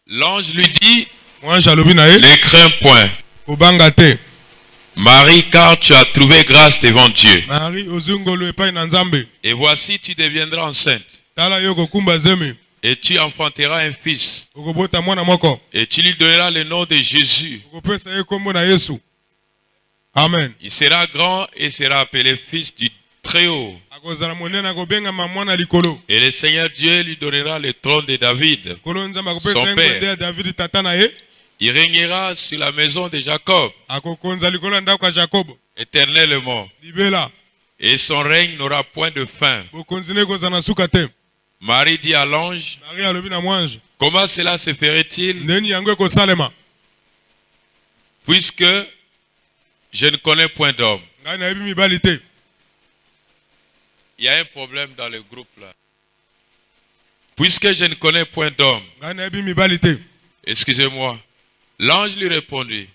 L'ange lui dit, ne crains point, Marie, car tu as trouvé grâce devant Dieu. Et voici, tu deviendras enceinte. Et tu enfanteras un fils. Et tu lui donneras le nom de Jésus. Amen. Il sera grand et sera appelé fils du Très-Haut. Et le Seigneur Dieu lui donnera le trône de David, son père. Il régnera sur la maison de Jacob éternellement. Et son règne n'aura point de fin. Marie dit à l'ange, comment cela se ferait-il puisque je ne connais point d'homme? Il y a un problème dans le groupe là. Puisque je ne connais point d'homme. Excusez-moi. L'ange lui répondit,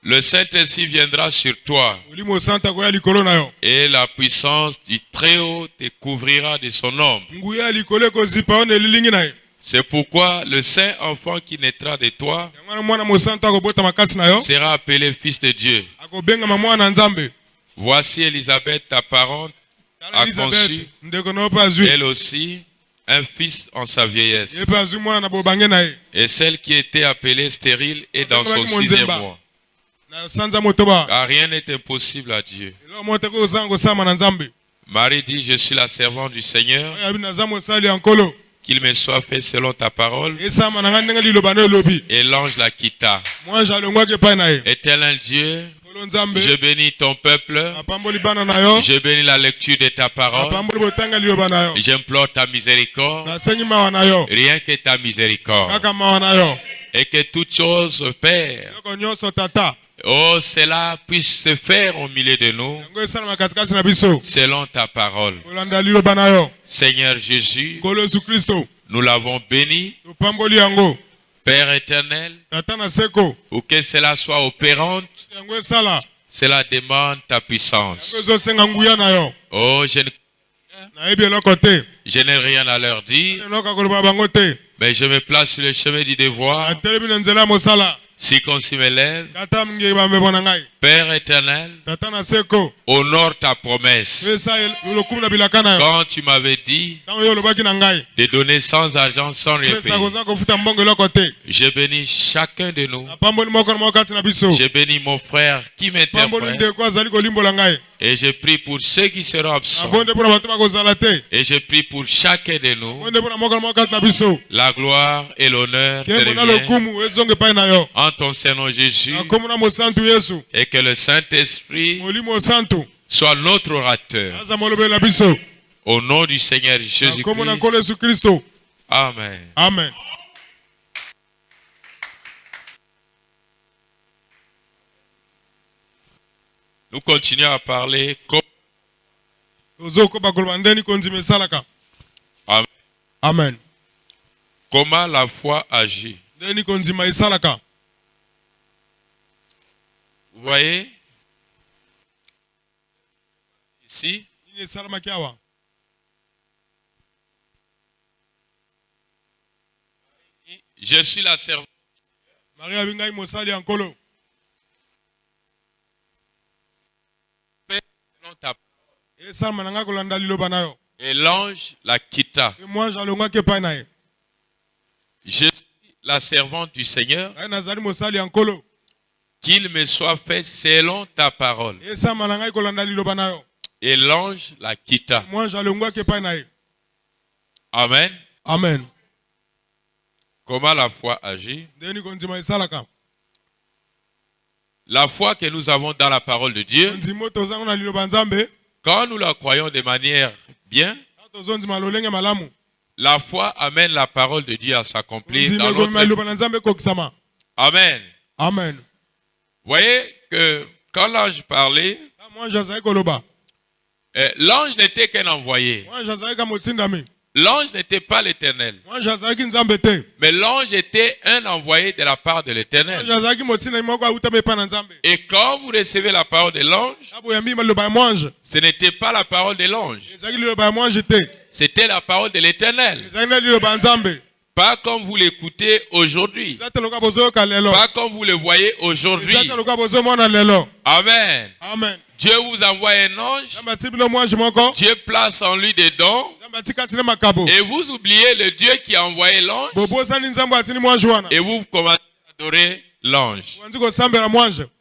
le Saint-Esprit viendra sur toi et la puissance du Très-Haut te couvrira de son ombre. C'est pourquoi le saint enfant qui naîtra de toi sera appelé fils de Dieu. Voici Élisabeth, ta parente, a conçu, elle aussi, un fils en sa vieillesse. Et celle qui était appelée stérile est dans son 6e mois. Car rien n'est impossible à Dieu. Marie dit, je suis la servante du Seigneur, qu'il me soit fait selon ta parole. Et l'ange la quitta. Éternel Dieu, je bénis ton peuple. Je bénis la lecture de ta parole. J'implore ta miséricorde. Rien que ta miséricorde. Et que toutes choses, Père, oh, cela puisse se faire au milieu de nous selon ta parole. Seigneur Jésus, nous l'avons béni. Père éternel, pour que cela soit opérante, cela demande ta puissance. Oh, je n'ai rien à leur dire, mais je me place sur le chemin du devoir. Si qu'on s'y me lève, Père éternel, honore ta promesse. Quand tu m'avais dit de donner sans argent, sans rien payer, je bénis chacun de nous. Je bénis mon frère qui m'interprète. Et je prie pour ceux qui seront absents. Et je prie pour chacun de nous. La gloire et l'honneur te reviennent en ton Seigneur Jésus. Et que le Saint-Esprit soit notre orateur. Au nom du Seigneur Jésus-Christ. Amen. Amen. Nous continuons à parler Amen. Amen. Comment la foi agit. Vous voyez ici, je suis la servante. Et l'ange la quitta. Je suis la servante du Seigneur, qu'il me soit fait selon ta parole. Et l'ange la quitta. Amen. Amen. Comment la foi agit? La foi que nous avons dans la parole de Dieu, quand nous la croyons de manière bien, la foi amène la parole de Dieu à s'accomplir dans notre... Amen. Amen. Vous voyez que quand l'ange parlait, l'ange n'était qu'un envoyé. L'ange n'était pas l'Éternel. Mais l'ange était un envoyé de la part de l'Éternel. Et quand vous recevez la parole de l'ange, ce n'était pas la parole de l'ange. C'était la parole de l'Éternel. Pas comme vous l'écoutez aujourd'hui. Pas comme vous le voyez aujourd'hui. Amen. Amen. Dieu vous envoie un ange. Dieu place en lui des dons. Et vous oubliez le Dieu qui a envoyé l'ange. Et vous commencez à adorer l'ange.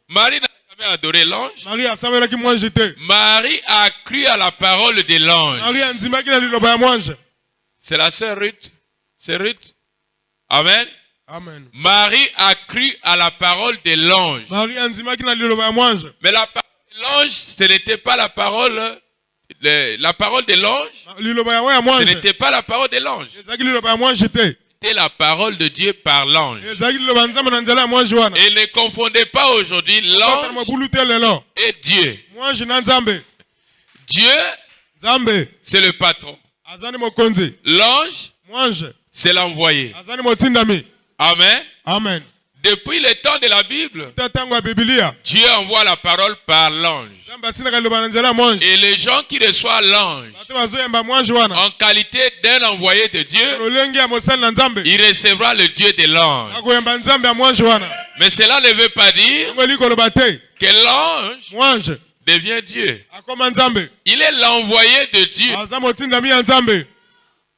Marie n'a jamais adoré l'ange. Marie a cru à la parole de l'ange. C'est la sœur Ruth. C'est Ruth. Amen. Amen. Marie a cru à la parole de l'ange. Mais la parole de l'ange, ce n'était pas la parole. La parole de l'ange, ce n'était pas la parole de l'ange. C'était la parole de Dieu par l'ange. Et ne confondez pas aujourd'hui l'ange et Dieu. Dieu, c'est le patron. L'ange, c'est l'envoyé. Amen. Amen. Depuis le temps de la Bible, Dieu envoie la parole par l'ange. Et les gens qui reçoivent l'ange en qualité d'un envoyé de Dieu, il recevra le Dieu de l'ange. Mais cela ne veut pas dire que l'ange devient Dieu. Il est l'envoyé de Dieu.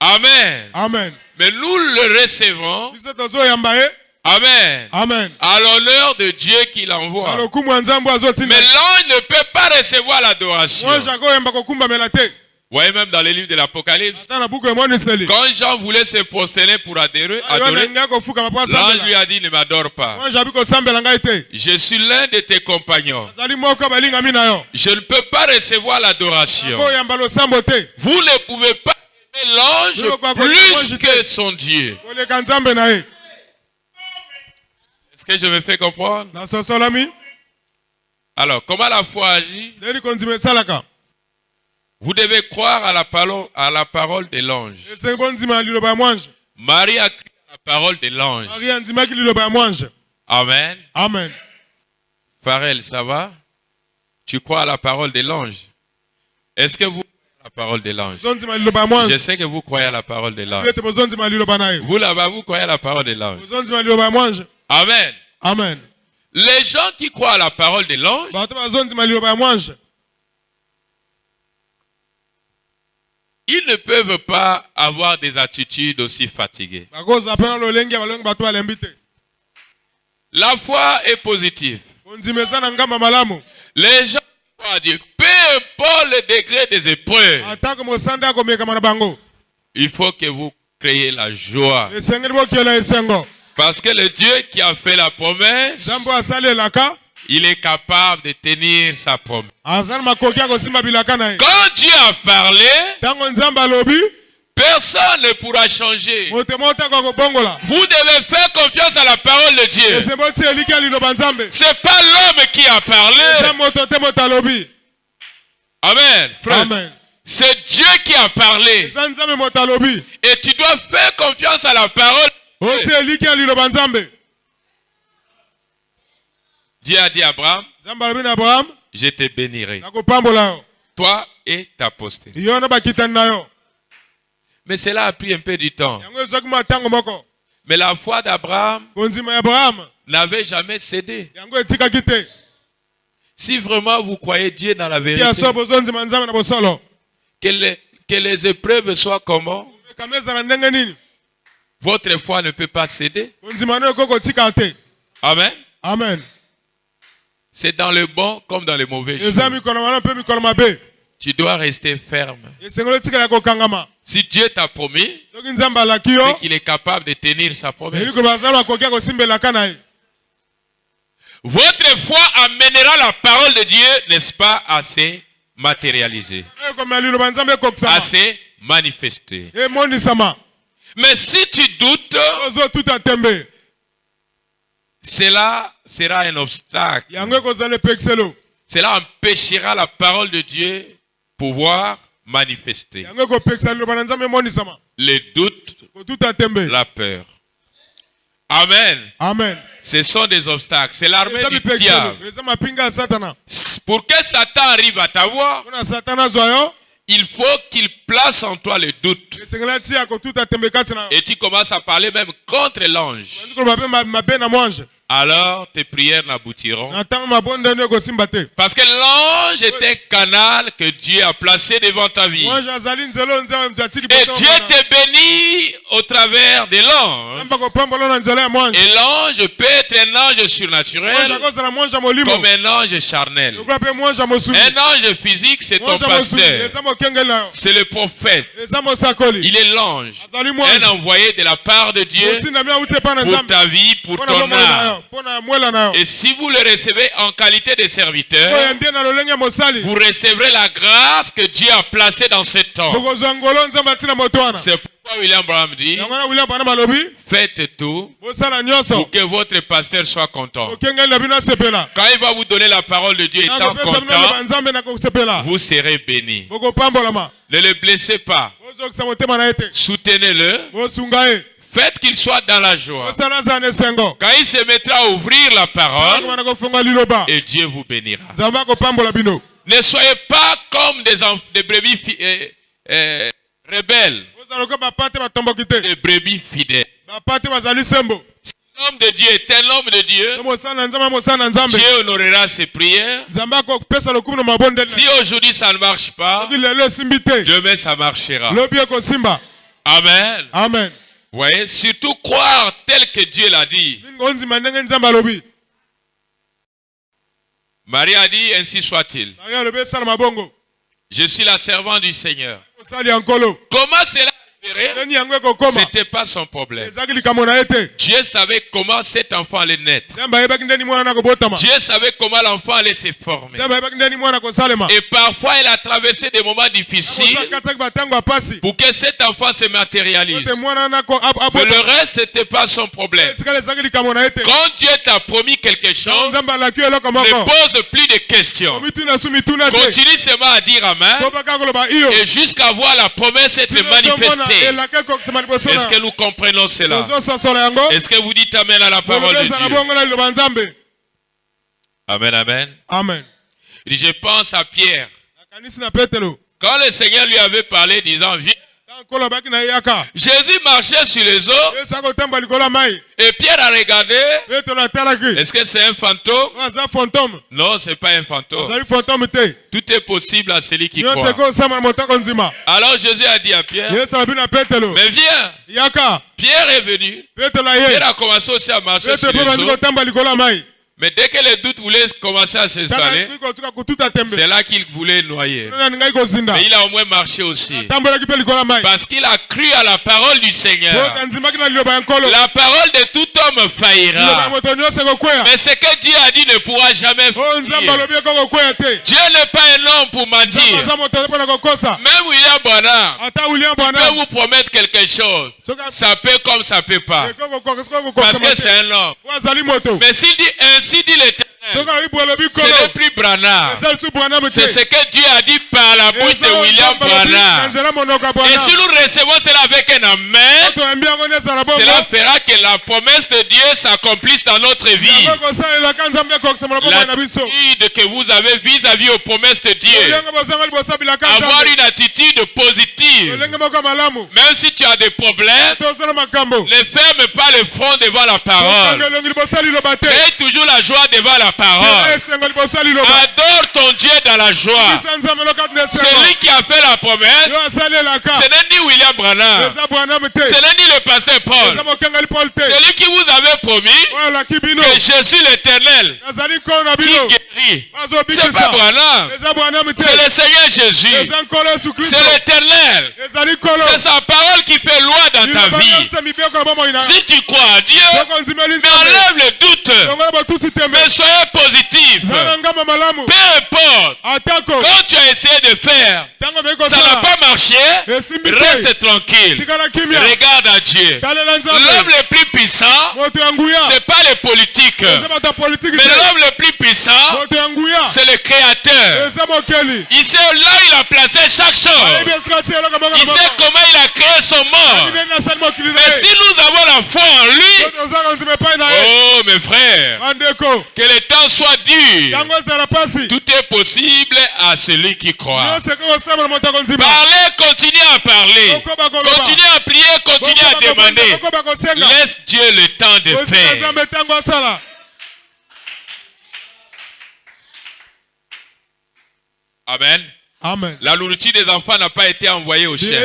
Amen. Amen. Mais nous le recevons. Amen. Amen. À l'honneur de Dieu qui l'envoie. Mais l'ange ne peut pas recevoir l'adoration. Vous voyez même dans les livres de l'Apocalypse, quand Jean voulait se prosterner pour adorer, l'ange lui a dit, ne m'adore pas. Je suis l'un de tes compagnons. Je ne peux pas recevoir l'adoration. Vous ne pouvez pas aimer l'ange plus que son Dieu. Est-ce que je me fais comprendre? Alors, comment la foi agit? Vous devez croire à la parole de l'ange. Marie a cru à la parole de l'ange. Amen. Amen. Pharrell, ça va? Tu crois à la parole de l'ange? Est-ce que vous croyez à la parole de l'ange? Je sais que vous croyez à la parole de l'ange. Vous là-bas, vous croyez à la parole de l'ange. Amen. Amen. Les gens qui croient à la parole de l'ange, ils ne peuvent pas avoir des attitudes aussi fatiguées. La foi est positive. Les gens qui croient à Dieu, peu importe le degré des épreuves, il faut que vous créez la joie. Parce que le Dieu qui a fait la promesse, il est capable de tenir sa promesse. Quand Dieu a parlé, personne ne pourra changer. Vous devez faire confiance à la parole de Dieu. Ce n'est pas l'homme qui a parlé. Amen. Frère. Amen. C'est Dieu qui a parlé. Et tu dois faire confiance à la parole. Dieu a dit à Abraham, je te bénirai, toi et ta postérité. Mais cela a pris un peu du temps. Mais la foi d'Abraham n'avait jamais cédé. Si vraiment vous croyez Dieu dans la vérité, que les épreuves soient comment, votre foi ne peut pas céder. Amen. Amen. C'est dans le bon comme dans le mauvais jour. Tu dois rester ferme. Si Dieu t'a promis, c'est qu'il est capable de tenir sa promesse. Votre foi amènera la parole de Dieu, n'est-ce pas, à se matérialiser, à se manifester. Mais si tu doutes, cela sera un obstacle. Cela empêchera la parole de Dieu pouvoir manifester. Les doutes, la peur. Amen. Amen. Ce sont des obstacles. C'est l'armée du diable. Pour que Satan arrive à t'avoir, il faut qu'il place en toi le doute. Et tu commences à parler même contre l'ange. Alors tes prières n'aboutiront. Parce que l'ange est un canal que Dieu a placé devant ta vie. Et Dieu te bénit au travers de l'ange. Et l'ange peut être un ange surnaturel comme un ange charnel. Un ange physique, c'est ton pasteur. C'est le prophète. Il est l'ange. Un envoyé de la part de Dieu pour ta vie, pour ton âme. Et si vous le recevez en qualité de serviteur, vous recevrez la grâce que Dieu a placée dans ce temps. C'est pourquoi William Branham dit, faites tout pour que votre pasteur soit content. Quand il va vous donner la parole de Dieu étant content, vous serez bénis. Ne le blessez pas. Soutenez-le. Faites qu'il soit dans la joie. Quand il se mettra à ouvrir la parole, et Dieu vous bénira. Ne soyez pas comme des brebis rebelles, des brebis fidèles. L'homme de Dieu est un homme de Dieu. Dieu honorera ses prières. Si aujourd'hui ça ne marche pas, demain ça marchera. Amen. Amen. Vous voyez, surtout croire tel que Dieu l'a dit. Marie a dit, ainsi soit-il. Je suis la servante du Seigneur. Comment cela c'était pas son problème. Dieu savait comment cet enfant allait naître. Dieu savait comment l'enfant allait se former. Et parfois il a traversé des moments difficiles pour que cet enfant se matérialise. Mais le reste n'était pas son problème. Quand Dieu t'a promis quelque chose, ne pose plus de questions. Continue seulement à dire Amen et jusqu'à voir la promesse être manifestée. Est-ce que nous comprenons cela? Est-ce que vous dites Amen à la parole de Dieu? Amen, amen. Amen. Je pense à Pierre. Quand le Seigneur lui avait parlé disant viens, Jésus marchait sur les eaux et Pierre a regardé. Est-ce que c'est un fantôme? Non, ce n'est pas un fantôme. Tout est possible à celui qui croit. Alors Jésus a dit à Pierre, mais viens. Pierre est venu. Pierre a commencé aussi à marcher sur les eaux. Mais dès que le doute voulait commencer à s'installer, c'est là qu'il voulait noyer. Mais il a au moins marché aussi. Parce qu'il a cru à la parole du Seigneur. La parole de tout homme faillira. Mais ce que Dieu a dit ne pourra jamais faillir. Dieu n'est pas un homme pour mentir. Même William Branham peut vous promettre quelque chose. Ça peut comme ça peut pas. Parce que c'est un homme. Mais s'il dit ainsi dit l'Éternel, ce n'est plus Branham. C'est ce que Dieu a dit par la bouche de William Branham. Et si nous recevons cela avec un amen, cela fera que la promesse de Dieu s'accomplisse dans notre vie. L'attitude que vous avez vis-à-vis aux promesses de Dieu, avoir une attitude positive. Même si tu as des problèmes, ne ferme pas le front devant la parole. Aie toujours la joie devant la parole. Adore ton Dieu dans la joie. Celui qui a fait la promesse, ce n'est ni William Branham, ce n'est ni le pasteur Paul. Celui qui vous avait promis que je suis l'Éternel qui guérit. C'est pas Branham, c'est le Seigneur Jésus. C'est l'Éternel. C'est sa parole qui fait loi dans ta vie. Si tu crois à Dieu, mais enlève le doute. Mais soyez positif. Peu importe. Quand tu as essayé de faire, ça n'a pas marché. Reste tranquille. Regarde à Dieu. L'homme le plus puissant, c'est pas les politiques. Mais l'homme le plus puissant, c'est le créateur. Il sait là il a placé chaque chose. Il sait comment il a créé son monde. Mais si nous avons la foi en lui, oh mes frères, que le temps soit dur, tout est possible à celui qui croit. Parlez, continuez à parler. Continuez à prier, continuez à demander. Laisse Dieu le temps de faire. Amen. Amen. La nourriture des enfants n'a pas été envoyée aux chiens.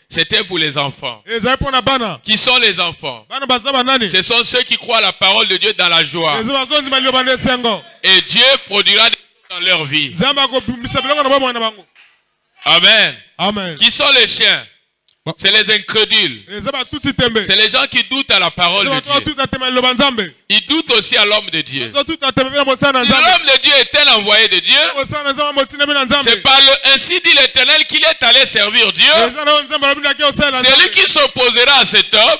C'était pour les enfants. Qui sont les enfants? Ce sont ceux qui croient à la parole de Dieu dans la joie. Et Dieu produira des choses dans leur vie. Amen. Amen. Qui sont les chiens? C'est les incrédules. C'est les gens qui doutent à la parole de Dieu. Ils doutent aussi à l'homme de Dieu. Si l'homme de Dieu est un envoyé de Dieu, c'est par ainsi dit l'Éternel qu'il est allé servir Dieu. Celui qui s'opposera à cet homme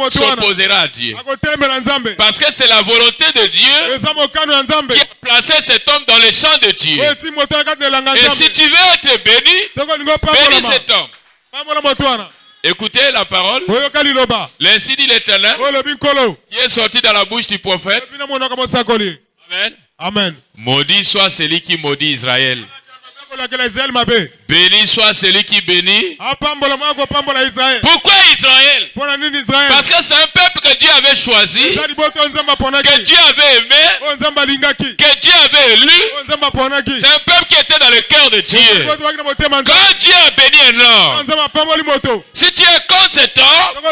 s'opposera à Dieu. Parce que c'est la volonté de Dieu qui a placé cet homme dans les champs de Dieu. Et si tu veux être béni, bénis cet homme. Écoutez la parole. L'ainsi dit l'Éternel qui est sorti dans la bouche du prophète. Amen. Amen. Maudit soit celui qui maudit Israël. Béni soit celui qui bénit. Pourquoi Israël? Parce que c'est un peuple que Dieu avait choisi, que Dieu avait aimé, que Dieu avait élu. C'est un peuple qui était dans le cœur de Dieu. Quand Dieu a béni un homme, si tu es contre cet homme,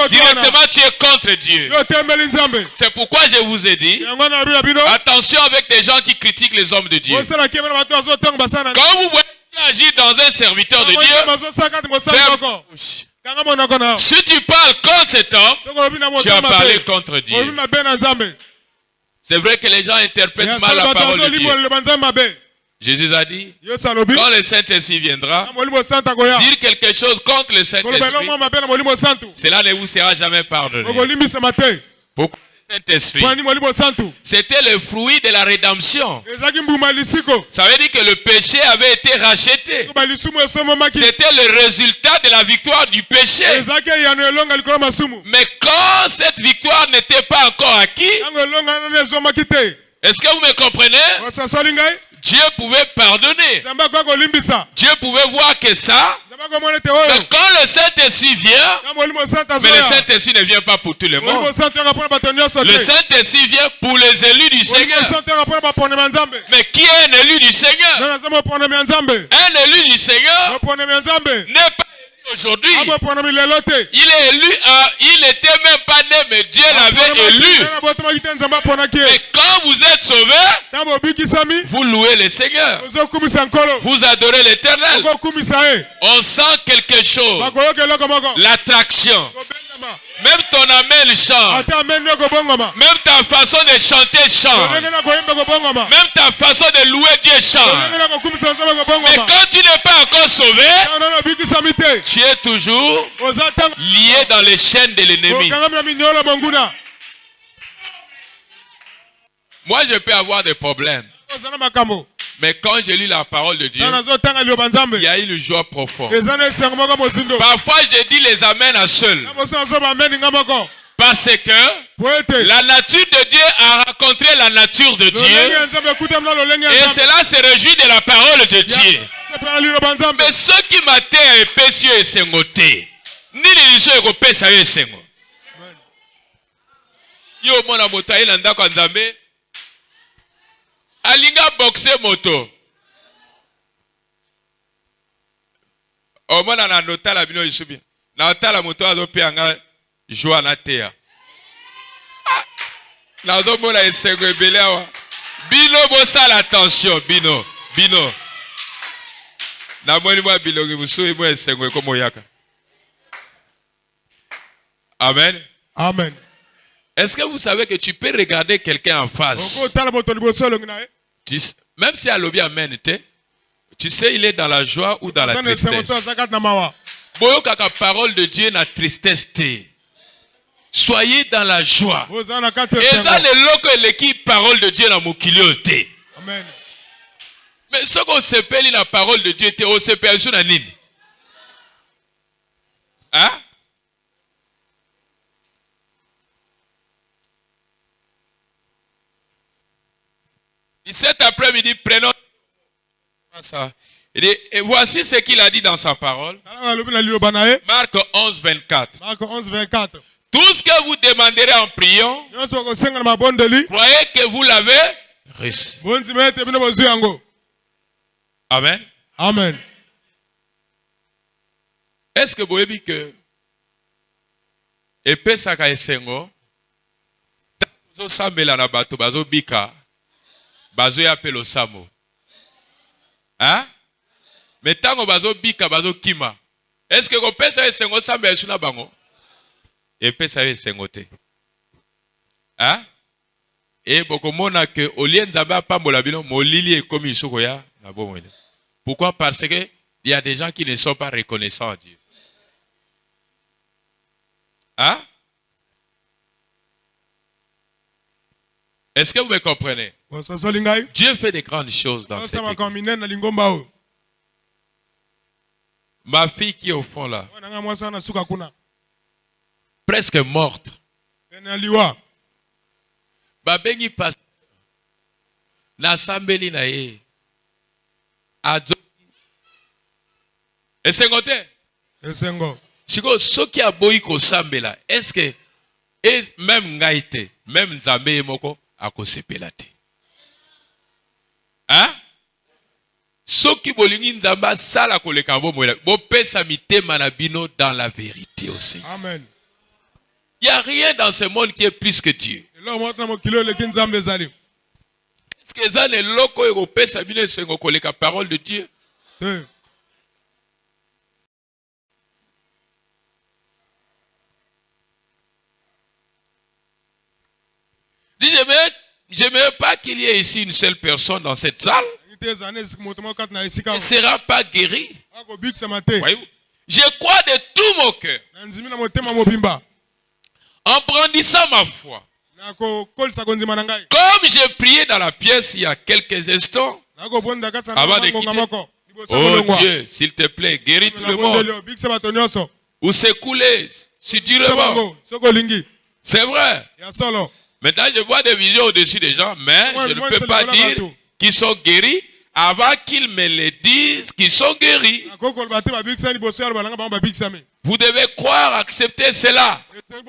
directement tu es contre Dieu. C'est pourquoi je vous ai dit, attention avec des gens qui critiquent les hommes de Dieu. Quand vous voyez agir dans un serviteur de Dieu, si tu parles contre cet homme, tu as parlé contre Dieu. C'est vrai que les gens interprètent mal la parole de Dieu. Jésus a dit, quand le Saint-Esprit viendra, dire quelque chose contre le Saint-Esprit, cela ne vous sera jamais pardonné. Pourquoi? Saint-Esprit, c'était le fruit de la rédemption. Ça veut dire que le péché avait été racheté. C'était le résultat de la victoire du péché. Mais quand cette victoire n'était pas encore acquise, est-ce que vous me comprenez? Dieu pouvait pardonner. Dieu pouvait voir que ça. Mais quand le Saint-Esprit vient, mais le Saint-Esprit ne vient pas pour tout le monde. Le Saint-Esprit vient pour les élus du Seigneur. Mais qui est un élu du Seigneur? Un élu du Seigneur n'est pas aujourd'hui. Il est élu, il n'était même pas né, mais Dieu l'avait élu. Et quand vous êtes sauvés, vous louez le Seigneur. Vous adorez l'Éternel. On sent quelque chose. L'attraction. Même ton amen chante. Même ta façon de chanter chante. Même ta façon de louer Dieu chante. Mais quand tu n'es pas encore sauvé, tu es toujours lié dans les chaînes de l'ennemi. Moi, je peux avoir des problèmes. Mais quand j'ai lu la parole de Dieu, il y a eu une joie profonde. Parfois, je dis les amens à seul. Parce que la nature de Dieu a rencontré la nature de Dieu. Et cela se réjouit de la parole de Dieu. Mais ceux qui m'atteignent épessieux et sengoté, ni les gens européens savent sengo. Yo mona motaï nanda kanzambe. Alinga boxe moto. O mona na nota la bino isubi. Na nota la moto azo pe anga joa na tea. Na zo mona esengo ebele awa. Bino bosa la attention bino. Na moni mwa bilongi musu mwa esengo komo yaka. Amen. Amen. Est-ce que vous savez que tu peux regarder quelqu'un en face? Même si à l'objet amen, tu sais il est dans la joie ou dans la tristesse. Boyo kaka parole de Dieu na tristesse. Soyez dans la joie. Et ça, le loco et l'équipe parole de Dieu dans mon kilioté. Amen. Mais ce qu'on s'appelle la parole de Dieu, on s'appelle sur la ligne. Hein? Cet après-midi, prenons ça. Et voici ce qu'il a dit dans sa parole. Marc 11, 24. Marc 11, 24. Tout ce que vous demanderez en priant, croyez que vous l'avez reçu. Amen. Amen. Est-ce que vous avez que epesaka esengo tazo sambela na bato bazo bika bazo yapelo samo? Hein? Mais tango bazo bika bazo kima. Est-ce que vous pesa esengo sambela suna bango? Epesa esengo te. Hein? Et bokomona que olien nzamba pambola bino molili ekomi isoko ya na bomwele. Pourquoi? Parce que il y a des gens qui ne sont pas reconnaissants à Dieu. Hein? Est-ce que vous me comprenez? Dieu fait des grandes choses dans cette église. Ma fille qui est au fond là, presque morte. Babengi pasteur na sambeli na ye. Adzo. Esengo te? Esengo. Siko soki aboyi ko sambela, est-ce que même ngaite, même nzambe moko akosepela te? Hein? Soki bolingi nzamba sala koleka bomwela, bo pesa mitema na bino dans la vérité aussi. Amen. Il n'y a rien dans ce monde qui est plus que Dieu. Est-ce que ça n'est loko et pesa bino sengo koleka parole de Dieu? Dis, je n'aimerais pas qu'il y ait ici une seule personne dans cette salle qui ne sera pas guéri. Voyez-vous? Je crois de tout mon cœur, en brandissant ma foi, comme j'ai prié dans la pièce il y a quelques instants, avant de quitter, oh Dieu, s'il te plaît, guéris tout le monde. Ou s'écouler, si tu le c'est vrai. Maintenant, je vois des visions au-dessus des gens, mais je ne peux pas dire qu'ils sont guéris avant qu'ils me le disent qu'ils sont guéris. Vous devez croire, accepter cela. Et c'est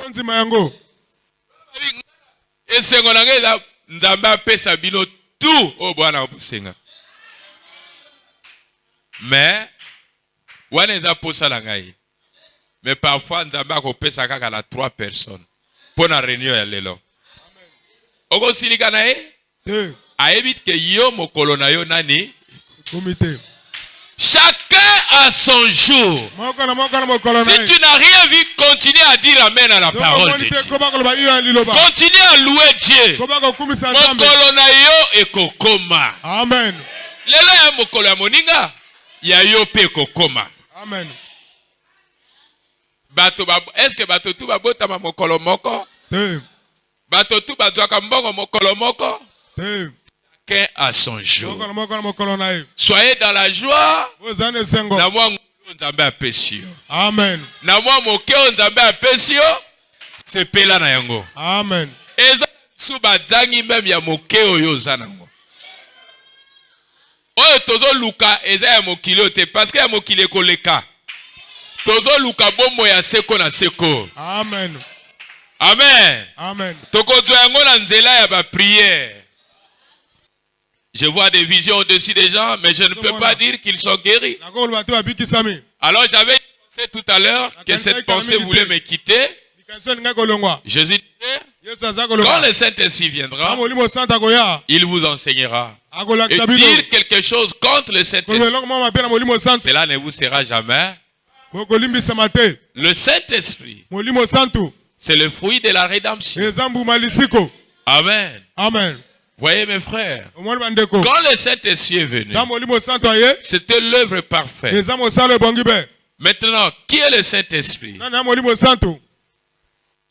tout au mais mais parfois nous avons 3 personnes pour la réunion à l'élo. Oko silikana aebit que yo mokolo na yo nani? Chacun a son jour. Si tu n'as rien vu, continue à dire amen à la parole de Dieu. Continue à louer Dieu. Mokolo na yo ekokoma. Amen. Lelo ya mokolo ya moninga ya yo pe kokoma. Amen. Bato est-ce que bato tu babota ma mokolo moko? Bato tu badwaka mbongo mokolo moko? Chacun a son jour. Soyez dans la joie. Na mwa nzambe apesi yo. Amen. Na mwa moke nzambe apesi yo. Sepela na yango. Amen. Eza suba zangi même ya moke oyo zanango. Oyo tozo luka eza ya mokili te parce que ya mokili koleka. Tozo luka bombo ya seko na seko. Amen. Amen. Amen. Je vois des visions au-dessus des gens, mais je ne peux pas dire qu'ils sont guéris. Alors j'avais pensé tout à l'heure que cette pensée voulait me quitter. Jésus disait, quand le Saint-Esprit viendra, il vous enseignera. Et dire quelque chose contre le Saint-Esprit, cela ne vous sera jamais. Le Saint-Esprit, c'est le fruit de la rédemption. Amen. Amen. Voyez mes frères, quand le Saint-Esprit est venu, c'était l'œuvre parfaite. Maintenant, qui est le Saint-Esprit?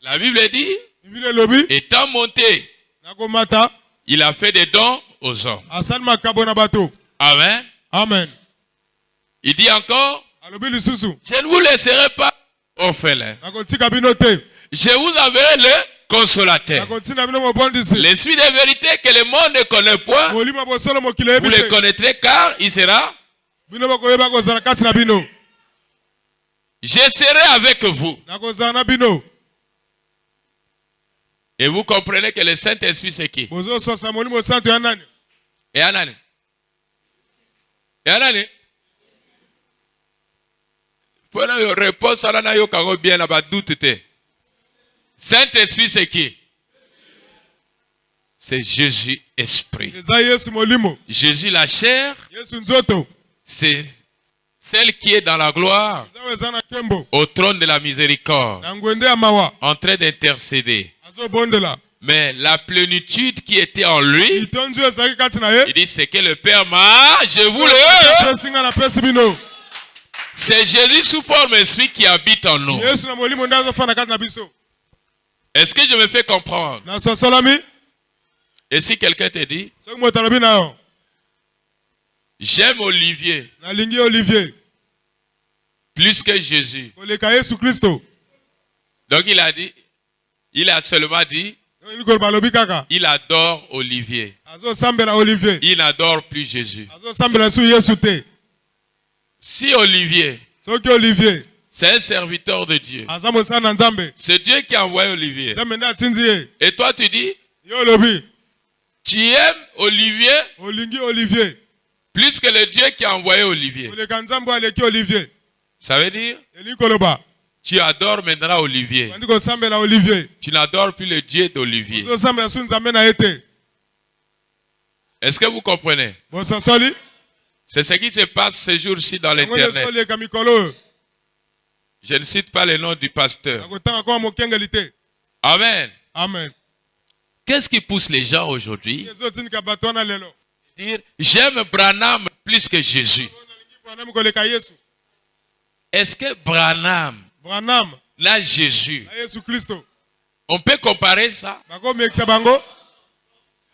La Bible dit, étant monté, il a fait des dons aux hommes. Amen. Amen. Il dit encore, je ne vous laisserai pas orphelins. Je vous enverrai le consolateur. L'esprit de vérité que le monde ne connaît point, vous le connaîtrez car il sera. Je serai avec vous. Et vous comprenez que le Saint-Esprit c'est qui? Et Anani. Et Anani. Pour une réponse à la bien là-bas, doute. Saint-Esprit c'est qui? C'est Jésus Esprit. Jésus la chair, c'est celle qui est dans la gloire au trône de la miséricorde, en train d'intercéder. Mais la plénitude qui était en lui, il dit c'est que le Père m'a, je vous le. C'est Jésus sous forme esprit qui habite en nous. Est-ce que je me fais comprendre? Et si quelqu'un te dit, j'aime Olivier plus que Jésus. Donc il a seulement dit, il adore Olivier. Il n'adore plus Jésus. Si Olivier, c'est un serviteur de Dieu, c'est Dieu qui a envoyé Olivier. Et toi tu dis, tu aimes Olivier plus que le Dieu qui a envoyé Olivier. Ça veut dire, tu adores maintenant Olivier. Tu n'adores plus le Dieu d'Olivier. Est-ce que vous comprenez? C'est ce qui se passe ce jour-ci dans l'internet. Je ne cite pas le nom du pasteur. Amen. Amen. Qu'est-ce qui pousse les gens aujourd'hui? Dire, j'aime Branham plus que Jésus. Est-ce que Branham, là Jésus, on peut comparer ça?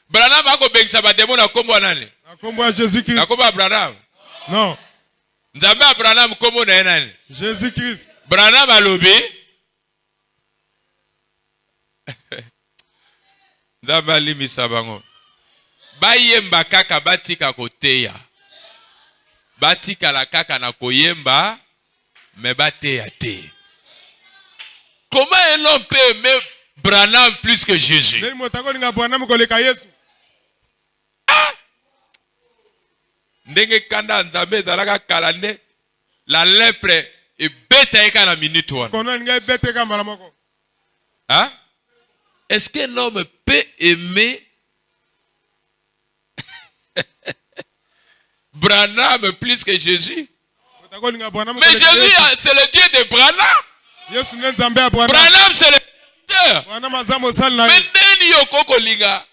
Branham a bengisa bademo na kombo nani? Na kombo Jésus Christ. Na kombo Branham. Non. Nzambe Branham kombo na nani? Jésus Christ. Branham alobi. Nzambe alimisa bango. Bayemba kaka batika koteya. Batika la kaka na koyemba mais bateya te. Comment un homme peut aimer Branham plus que Jésus? Ndenge kanda nzambe zalaka kalande la lèpre et bête eka na minute wana. Hein? Est-ce qu'un homme peut aimer Branham plus que Jésus? Mais Jésus c'est le Dieu de Branham. Branham c'est le serviteur. Mais Deni Yoko Linga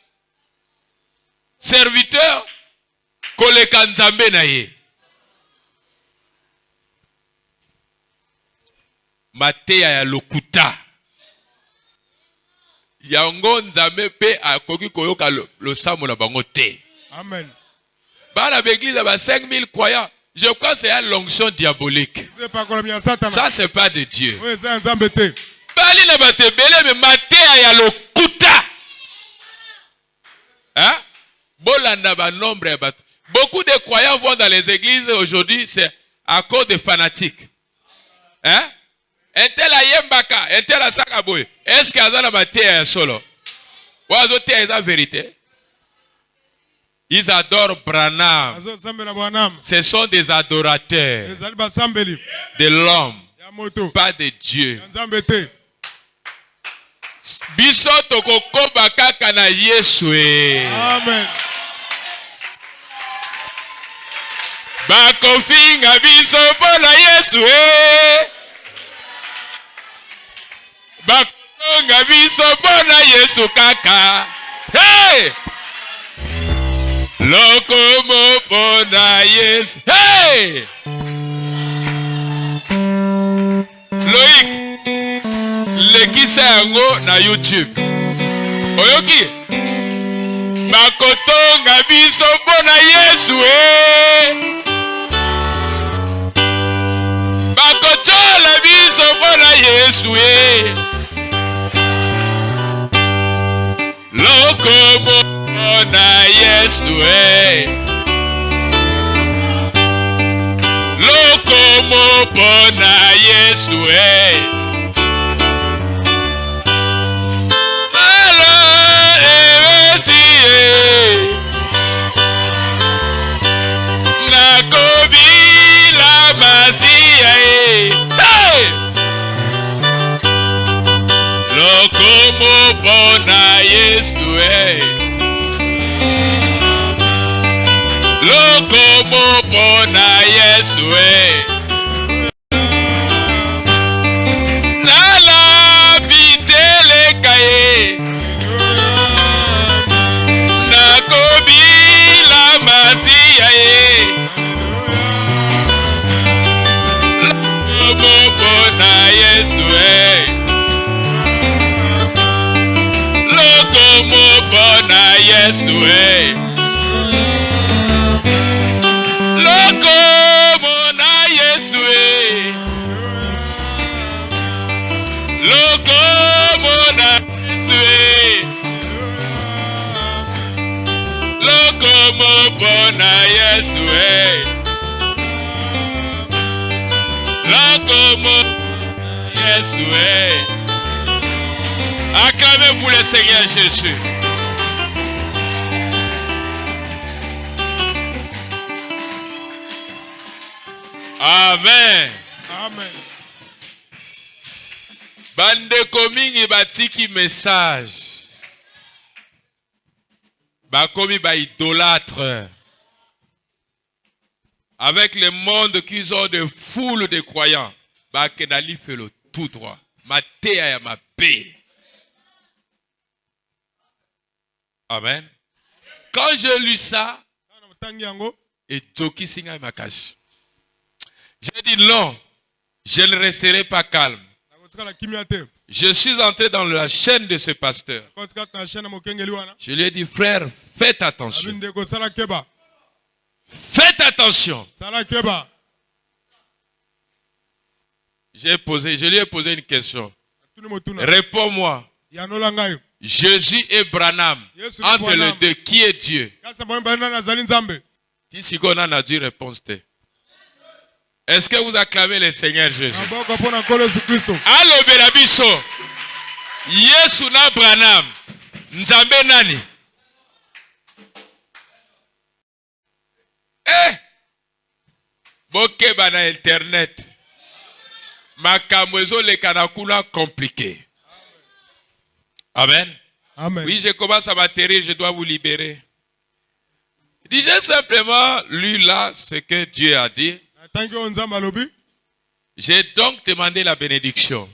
serviteur koleka nzambe na ye. Mateya ya lokuta. Yango nzambe pe akoki koyoka lo samo na bango te. Amen. Bana l'église a 5000 croyants. Je crois que c'est une l'onction diabolique. Ça c'est pas de Dieu. Bali na bate bele me mateya ya lokuta. Hein? Bolanda ba nombre ya bato. Beaucoup de croyants vont dans les églises aujourd'hui, c'est à cause des fanatiques. Hein? Un tel a yembaka, un tel a sakaboy. Est-ce qu'il y a la terre solo? Ou est-ce la vérité? Ils adorent Branham. Ce sont des adorateurs de l'homme, pas de Dieu. Biso toko bakaka na Yesu. Amen. Bakofinga biso pona Yesu Bakofinga biso pona Yesu kaka. Hey! Lokomo pona Yesu. Hey! Loïc, tolekisa yango na YouTube. Oyoki? Bakotonga biso mpona Yesu bakochola biso mpona Yesu lokomo mpona Yesu lokomo mpona Yesu nakobila masiya lokomo mpona Yesu lokomo mpona Yesu nalabiteleka nakobila masiya lokomo mpona Yesu lokomo mpona Yesu lokomo na Yesu lokomo na Yesu lokomo mpona Yesu lokomo Yesu acclamez pour le Seigneur Jésus. Amen. Amen. Bandeko mingi batiki message. Bakomi ba idolâtre. Avec le monde qu'ils ont de foule de croyants. Bakenali fait le tout droit. Matéa ya ma paix. Amen. Quand je lis ça, et Toki Singa Makash. J'ai dit non, je ne resterai pas calme. Je suis entré dans la chaîne de ce pasteur. Je lui ai dit, frère, faites attention. Faites attention. Je lui ai posé une question. Réponds-moi. Jésus et Branham, entre les deux, qui est Dieu? Si on a dit réponse. Est-ce que vous acclamez le Seigneur Jésus? Allo Belabiso. Yesu na Branham. Nzambe nani? Bokeba na internet. Makamwezo le kanakuna compliqué. Amen. Amen. Oui, je commence à m'atterrir, je dois vous libérer. J'ai simplement lu là ce que Dieu a dit. J'ai donc demandé la bénédiction.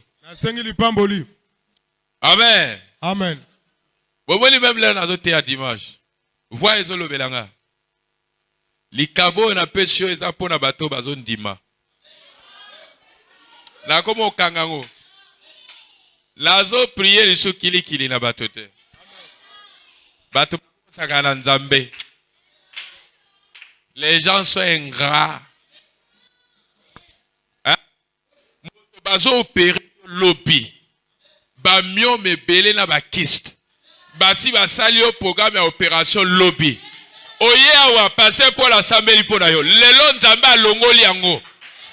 Amen. Amen. Vous voyez même là, on a dimanche. Voyez le belanga. Likabo na pesio eza pona bato bazon dima. Na komo kangango. Lazo prier liso kili na bato te. Bato sakana nzambe. Les gens sont ingrats. Hein? Bazo opérer lobby. Ba mio me belé na ba kiste. Basi basali au programme ya opération lobby. Oye awa passer pour l'assemblée pour na yo. Lelo nzamba longoli yango.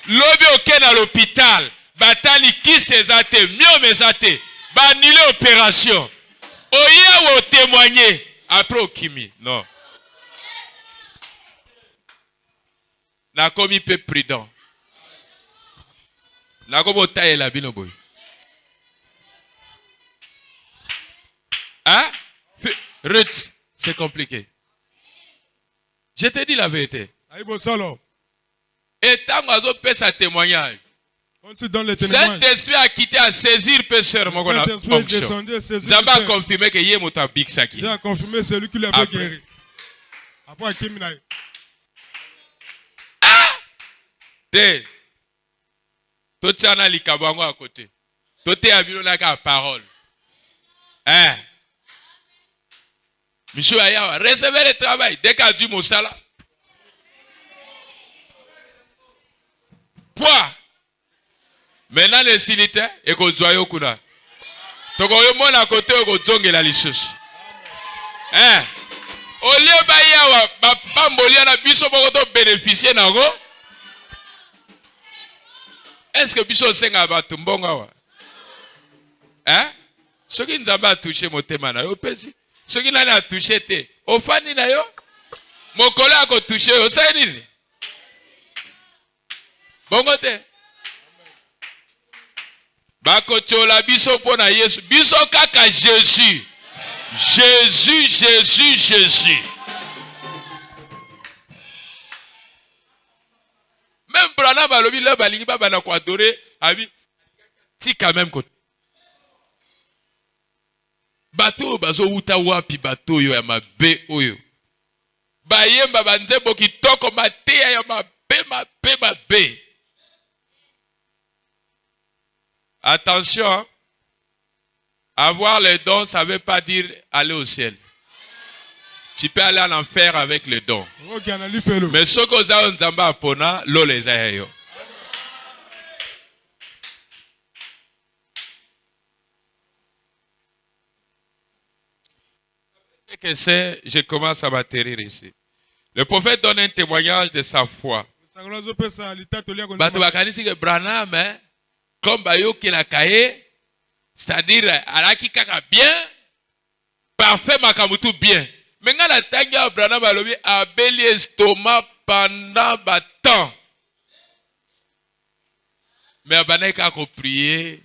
Lobby oké na l'hôpital. Batali kiste ezate, mio mezate. Ba annulé opération. Oye awa témoigner après okimi. Non. Na komi peu prudent. Na komo taille la bino boy. Hein? Ruth, c'est compliqué. Je te dis la vérité. Et tant qu'on fait sa témoignage, cet esprit a quitté à saisir pécheur. Zamba a confirmé que Yé mota big saki. J'ai confirmé celui qui l'avait guéri. Après Kim Naï. Tout ça na likabango à côté. Toté abilo la parole. Hein? Monsieur Ayawa, recevez le travail. Dès qu'a du Moussala. Poids. Maintenant, les silitaires, et qu'on soit au kuna. Toko yo mon à côté, au zonge la lichus. Hein? Au lieu bayawa, ma pambolia na biso bokoto bénéficier nango. Est-ce que biso senga batumbonga wa? Hein? Ce qui nous a touché motema na yo pesi. Ce qui n'a touché te. Ofani na yo. Mokolo a touché yo sa nini? Bongo te. Bako chola biso pona Yesu. Biso kaka Jésus. Jésus, Jésus, Jésus. Même Brana balobi le balingi ba bana ko adorer abi si quand même côté. Bato bazo uta wapi bato yo ya mabe oyo. Bayemba banzebo kitoko mateya ya mabe. Attention, avoir les dons, ça ne veut pas dire aller au ciel. Tu peux aller en enfer avec les dons. Mais ce que vous avez en Pona, l'eau les a eu. Que c'est, je commence à m'atterrir ici. Le prophète donne un témoignage de sa foi. Branham, comme Bayo qui l'a caillé, c'est-à-dire, Alaki Kaka bien, parfait Makamutu bien. Mais quand la tanga Branham Balobi a belli estomac pendant temps. Mais Abanek a prié.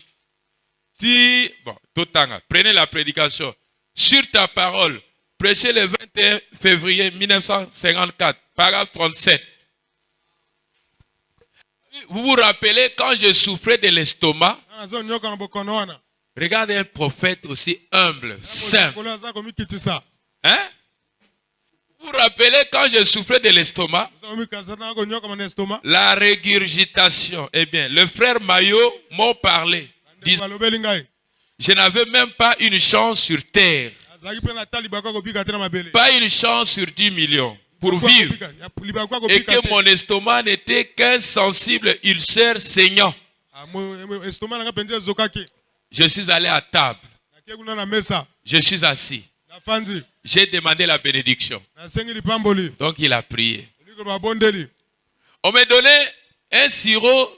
Bon, tout temps, prenez la prédication. Sur ta parole, prêchez le 21 février 1954, paragraphe 37. Vous vous rappelez quand je souffrais de l'estomac? Regardez un prophète aussi humble, simple. Hein? Vous vous rappelez quand je souffrais de l'estomac? La régurgitation. Eh bien, le frère Mayo m'ont parlé. Je n'avais même pas une chance sur terre. Pas une chance sur 10 millions. Pour vivre, et que mon estomac n'était qu'un sensible ulcère saignant. Je suis allé à table. Je suis assis. J'ai demandé la bénédiction. Donc il a prié. On m'a donné un sirop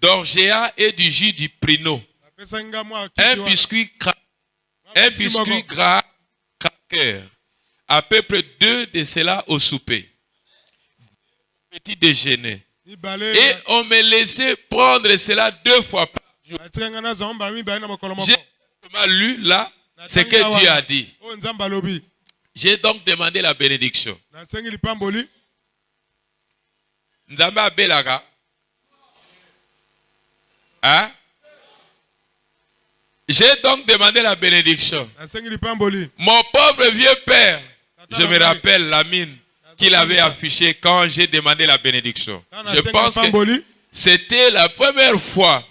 d'orgéa et du jus du prino. Un biscuit gras cracker. À peu près 2 de cela au souper. Petit déjeuner. Et on me laissait prendre cela 2 fois par jour. J'ai lu là ce que Dieu a dit. J'ai donc demandé la bénédiction. Nzamba Belaga. Hein? J'ai donc demandé la bénédiction. Mon pauvre vieux père, je me rappelle la mine qu'il avait affichée quand j'ai demandé la bénédiction. Je pense que c'était la première fois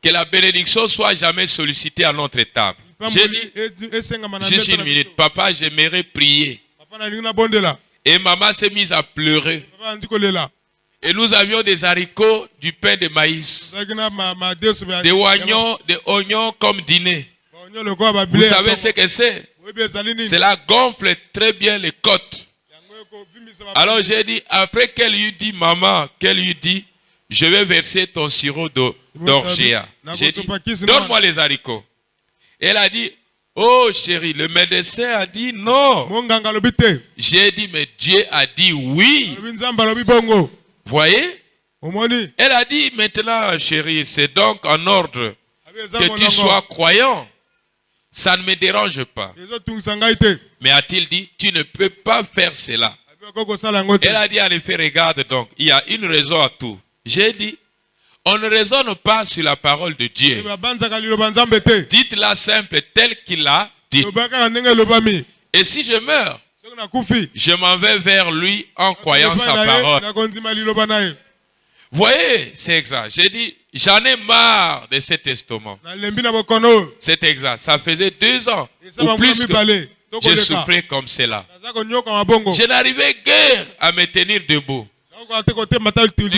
que la bénédiction soit jamais sollicitée à notre table. J'ai dit, juste une minute, papa, j'aimerais prier. Et maman s'est mise à pleurer. Et nous avions des haricots, du pain de maïs, des oignons comme dîner. Vous savez ce que c'est? Cela gonfle très bien les côtes. Alors j'ai dit, après qu'elle lui dit, maman, qu'elle lui dit, je vais verser ton sirop d'orgéa. J'ai dit, donne-moi les haricots. Elle a dit, oh chérie, le médecin a dit non. J'ai dit, mais Dieu a dit oui. Voyez? Elle a dit, maintenant chérie, c'est donc en ordre que tu sois croyant. Ça ne me dérange pas. Mais a-t-il dit, tu ne peux pas faire cela. Elle a dit, en effet, regarde donc, il y a une raison à tout. J'ai dit, on ne raisonne pas sur la parole de Dieu. Dites-la simple telle qu'il l'a dit. Et si je meurs, je m'en vais vers lui en croyant sa parole. Voyez, c'est exact. J'ai dit, j'en ai marre de cet estomac. C'est exact. Ça faisait 2 ans ou plus que je souffrais comme cela. Je n'arrivais guère à me tenir debout.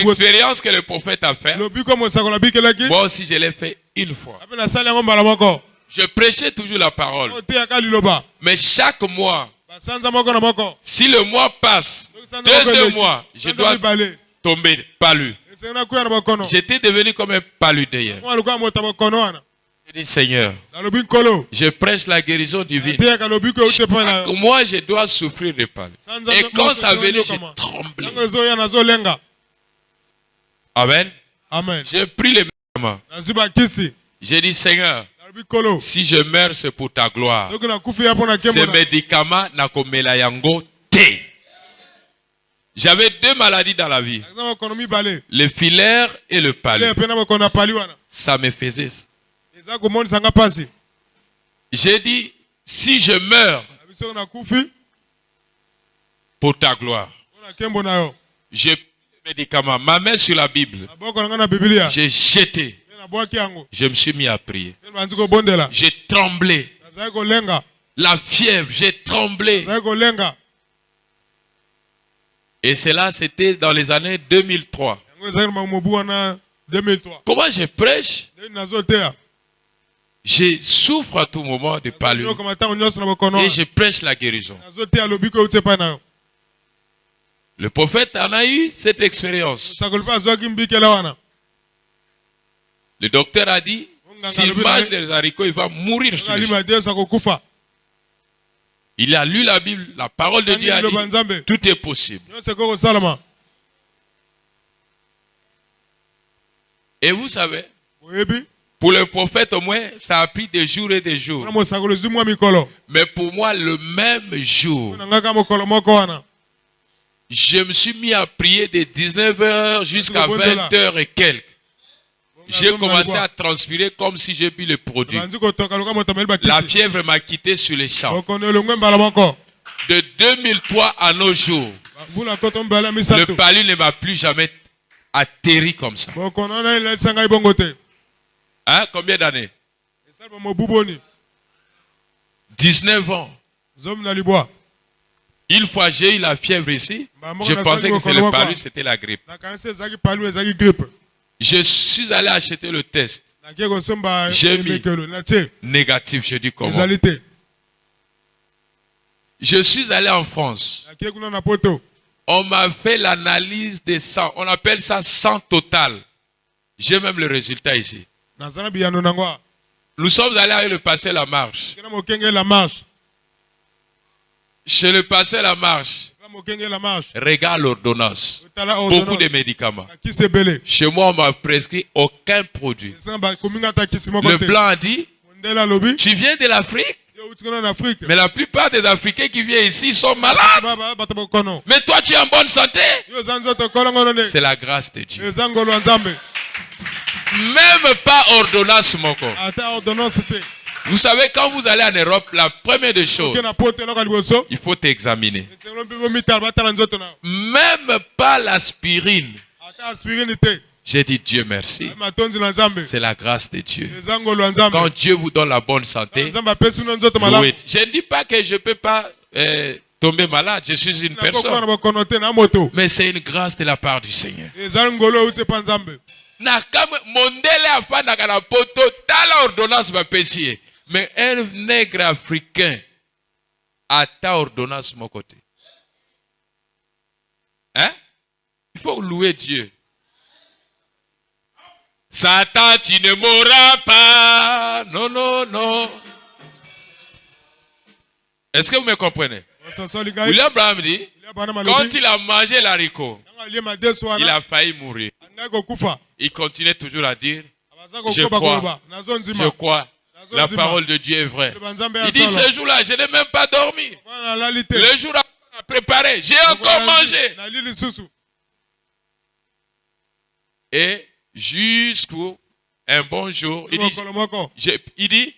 L'expérience que le prophète a faite, moi aussi je l'ai fait une fois. Je prêchais toujours la parole. Mais chaque mois, si le mois passe, 2 mois, je dois tomber palu. J'étais devenu comme un paludéen. Je dis, Seigneur, je prêche la guérison divine. Moi, je dois souffrir de palu. Et quand ça venait, j'ai tremblé. Amen. J'ai pris les médicaments. J'ai dit, Seigneur, si je meurs, c'est pour ta gloire. Ces médicaments n'akomela yango te. J'avais 2 maladies dans la vie. Le filaire et le palu. Ça me faisait. J'ai dit, si je meurs pour ta gloire, j'ai pris les médicaments, ma main sur la Bible, j'ai jeté. Je me suis mis à prier. J'ai tremblé. La fièvre, j'ai tremblé. Et cela, c'était dans les années 2003. Comment je prêche? Je souffre à tout moment de palu. Et je prêche la guérison. Le prophète en a eu cette expérience. Le docteur a dit, s'il mange des haricots, il va mourir. Il a lu la Bible, la parole de Dieu a dit, tout est possible. Et vous savez, pour le prophète au moins, ça a pris des jours et des jours. Mais pour moi, le même jour, je me suis mis à prier de 19h jusqu'à 20h et quelques. J'ai commencé à transpirer comme si j'ai bu le produit. La fièvre m'a quitté sur les champs. De 2003 à nos jours, le palu ne m'a plus jamais atterri comme ça. Hein? Combien d'années? 19 ans. Une fois j'ai eu la fièvre ici, je pensais que c'est le palu, c'était la grippe. Je suis allé acheter le test. J'ai mis négatif, je dis comment. Je suis allé en France. On m'a fait l'analyse des sang. On appelle ça sang total. J'ai même le résultat ici. Nous sommes allés avec le pasteur La Marche. Chez le pasteur La Marche, regarde l'ordonnance. Beaucoup de médicaments. Chez moi, on m'a prescrit aucun produit. Le blanc a dit, tu viens de l'Afrique? Mais la plupart des Africains qui viennent ici sont malades. Mais toi, tu es en bonne santé. C'est la grâce de Dieu. Même pas ordonnance, mon corps. Vous savez, quand vous allez en Europe, la première des choses, il faut t'examiner. Même pas l'aspirine. J'ai dit Dieu merci. C'est la grâce de Dieu. Quand Dieu vous donne la bonne santé, louez. Je ne dis pas que je ne peux pas tomber malade. Je suis une personne. Mais c'est une grâce de la part du Seigneur. Mais un nègre africain a ta ordonnance mon côté. Hein? Il faut louer Dieu. Satan, tu ne mourras pas. Non, non, non. Est-ce que vous me comprenez? William Branham dit, quand il a mangé l'haricot, il a failli mourir. Il continuait toujours à dire, je crois. La parole de Dieu est vraie. Il dit, ce jour-là, je n'ai même pas dormi. Le jour à préparé, j'ai encore mangé. Et jusqu'au un bon jour, il dit,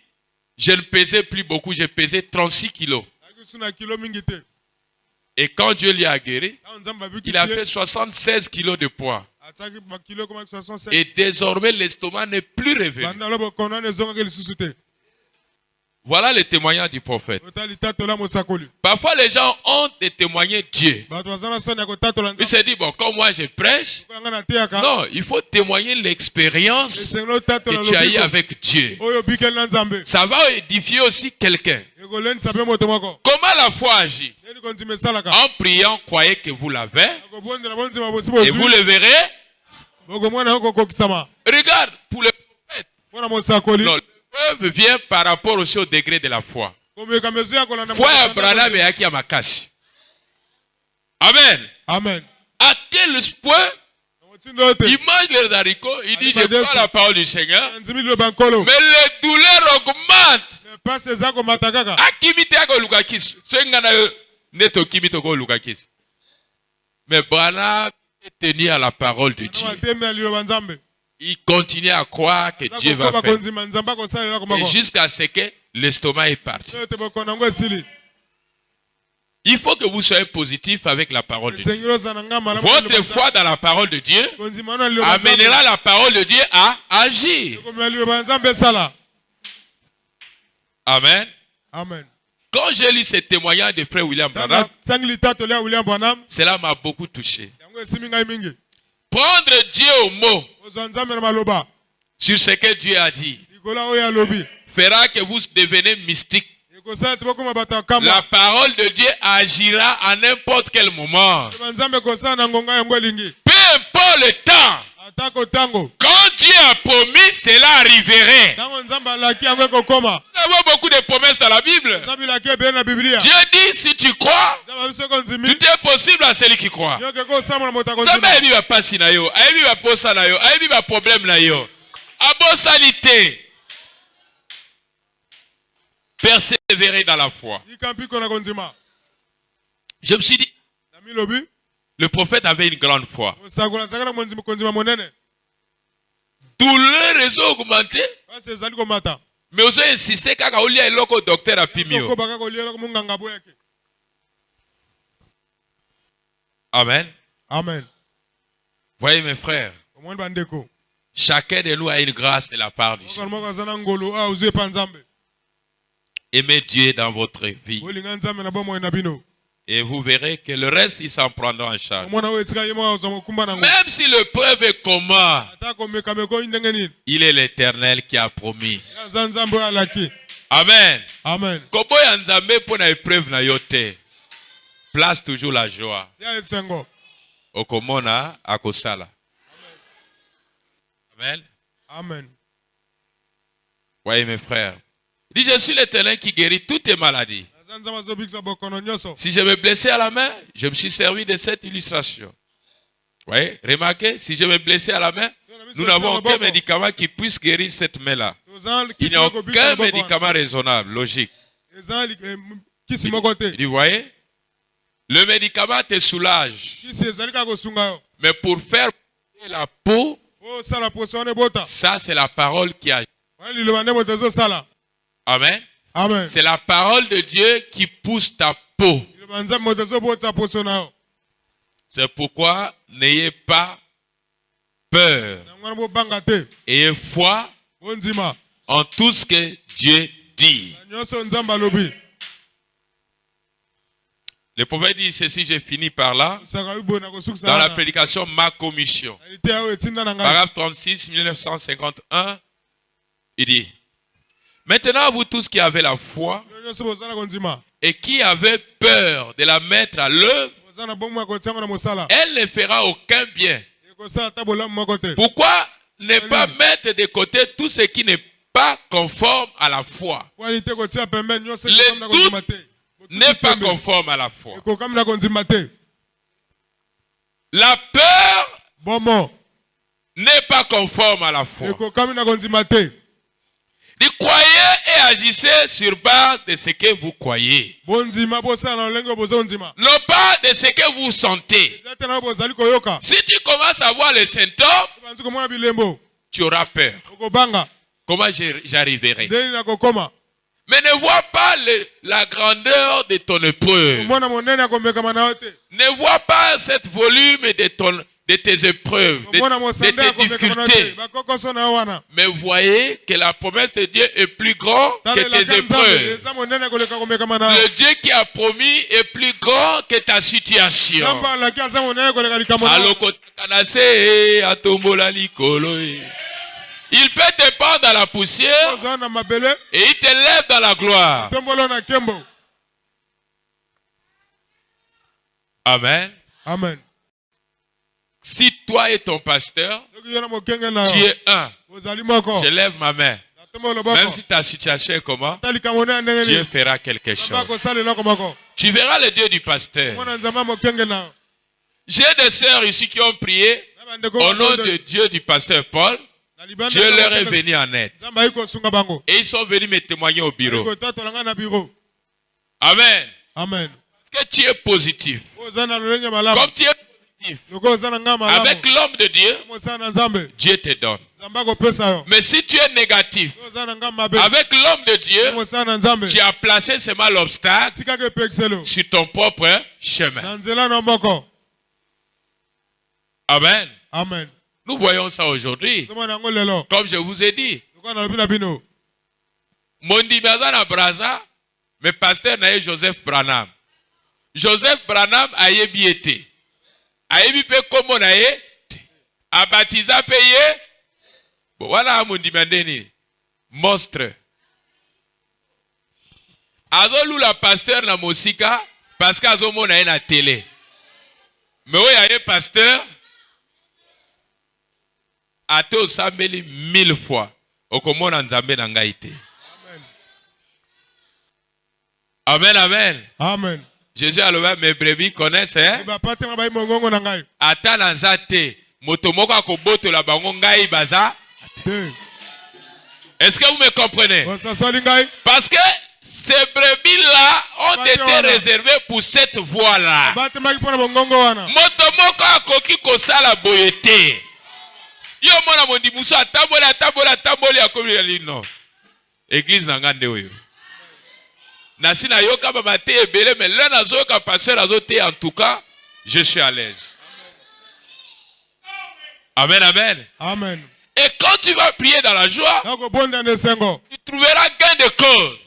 je ne pesais plus beaucoup, j'ai pesé 36 kilos. Et quand Dieu lui a guéri, il a fait 76 kilos de poids. Et désormais, l'estomac n'est plus revenu. Voilà le témoignage du prophète. Parfois, les gens ont de témoigner Dieu. Ils se disent, bon, comme moi je prêche, non, il faut témoigner l'expérience que tu as eue avec Dieu. Ça va édifier aussi quelqu'un. Comment la foi agit? En priant, croyez que vous l'avez. Et vous le verrez. Regarde, pour le prophète. Non, preuve vient par rapport aussi au degré de la foi. Foi Abraham et Aki Amakashi. Amen. Amen. À quel point ils mangent les haricots, ils disent je crois la parole du Seigneur, mais les douleurs augmentent. Mais Branham est tenu à la parole de Dieu. Il continue à croire que Dieu va faire. Et jusqu'à ce que l'estomac est parti. Il faut que vous soyez positif avec la parole de Dieu. Votre foi dans la parole de Dieu amènera la parole de Dieu à agir. Amen. Amen. Quand j'ai lu ce témoignage de frère William Branham, cela m'a beaucoup touché. Prendre Dieu au mot sur ce que Dieu a dit fera que vous devenez mystique. La parole de Dieu agira à n'importe quel moment. Peu importe le temps. Quand Dieu a promis, cela arriverait. Nous avons beaucoup de promesses dans la Bible. Dieu dit, si tu crois, tout est possible à celui qui croit. Persévérer dans la foi. Je me suis dit, le prophète avait une grande foi. Douleur les a augmenté. Mais aussi insisté quand on lit le docteur à Pimio. Amen. Amen. Voyez mes frères. Chacun de nous a une grâce de la part du Seigneur. Aimez Dieu dans votre vie. Et vous verrez que le reste, il s'en prendra en charge. Même si le preuve est comment, il est l'Éternel qui a promis. Amen. Amen. Place toujours la joie. Okomona akosala. Amen. Amen. Voyez mes frères. Il dit, je suis l'Éternel qui guérit toutes tes maladies. Si je me blessais à la main, je me suis servi de cette illustration. Vous voyez, remarquez, si je me blessais à la main, nous n'avons aucun médicament qui puisse guérir cette main-là. Il n'y a aucun médicament raisonnable, logique. Vous voyez, le médicament te soulage. Mais pour faire la peau, ça c'est la parole qui agit. Amen. Amen. C'est la parole de Dieu qui pousse ta peau. C'est pourquoi n'ayez pas peur. Ayez foi en tout ce que Dieu dit. Le prophète dit ceci, j'ai fini par là. Dans la prédication, ma commission. Paragraphe 36, 1951, il dit, maintenant, vous tous qui avez la foi et qui avez peur de la mettre à l'œuvre, elle ne fera aucun bien. Pourquoi ne pas mettre de côté tout ce qui n'est pas conforme à la foi? Le doute n'est pas conforme à la foi. La peur n'est pas conforme à la foi. Croyez et agissez sur base de ce que vous croyez. Non pas de ce que vous sentez. Si tu commences à voir les symptômes, tu auras peur. Comment j'arriverai? Mais ne vois pas la grandeur de ton épreuve. Ne vois pas cette volume de tes épreuves, de tes difficultés. Mais voyez que la promesse de Dieu est plus grande que tes épreuves. Le Dieu qui a promis est plus grand que ta situation. Il peut te prendre dans la poussière et il te lève dans la gloire. Amen. Amen. Si toi et ton pasteur, tu es un, je lève ma main. Même si ta situation est comment, Dieu fera quelque chose. Tu verras le Dieu du pasteur. J'ai des sœurs ici qui ont prié au nom de Dieu du pasteur Paul. Dieu leur est venu en aide. Et ils sont venus me témoigner au bureau. Amen. Amen. Est-ce que tu es positif? Comme tu es positif avec l'homme de Dieu, Dieu te donne. Mais si tu es négatif avec l'homme de Dieu, tu as placé seulement l'obstacle sur ton propre chemin. Amen. Amen. Nous voyons ça aujourd'hui. Comme je vous ai dit. Mondi Bazana Braza, mais pasteur naïe Joseph Branham. Joseph Branham a yebiété. A yébipé comme on a yé. A baptisé payé. Bon, voilà mon dimandeni. Monstre. Azolou la pasteur na mosika. Parce qu'azo mon a na télé. Mais oui, a yé pasteur. A te osambeli 1000 fois. Okomona nzambe na ngaite. Amen, amen. Amen. Jésus a levé mes brebis connaissent. Ata nanzate. Motomoko akoboto la bango ngai baza. Est-ce que vous me comprenez? Parce que ces brebis-là ont été réservées pour cette voie-là. Motomoko akoki kosala boyete. Yo mona mondi muso ataboli akomi non. Église nangande oyo. Nasi na yoka ba mate ebele mais là nazo ka passer azote en tout cas, je suis à l'aise. Amen, amen. Amen. Et quand tu vas prier dans la joie, tu trouveras gain de cause.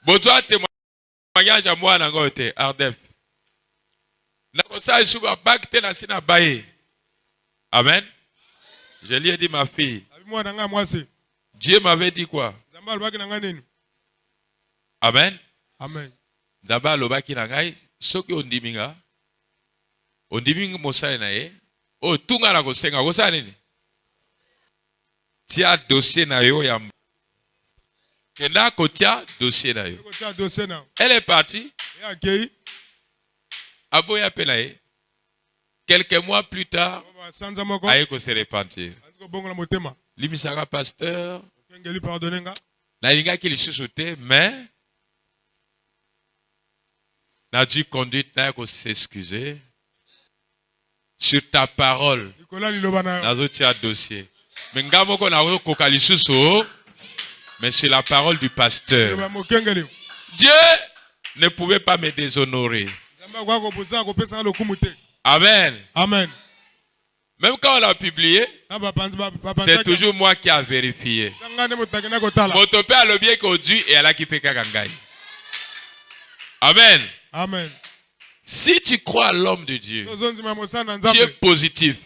Bozoa témoignage à moi na ngote Ardef. Amen. Je lui ai dit ma fille. Dieu m'avait dit quoi? Amen. Amen. Zaba lobaki na ngai soki ondiminga. Ondiminga mosai na ye. O tunga na kosenga kosa nini? Tia dossier na yo ya. Kenda kotia dossier na yo. Elle est partie. Aboya Penaye, quelques mois plus tard, Aïko se repentir. Limisara pasteur, Nalinga qui le sous-sautait, mais n'a dû conduire Naïko s'excuser sur ta parole. Nazo tia dossier. Mais Ngamoko n'a pas de mais sur la parole du pasteur. Dieu ne pouvait pas me déshonorer. Amen. Amen. Même quand on l'a publié, c'est toujours moi qui a vérifié. Mon père a le bien conduit et elle a kippé Kagangaï. Amen. Amen. Si tu crois à l'homme de Dieu, tu es positif.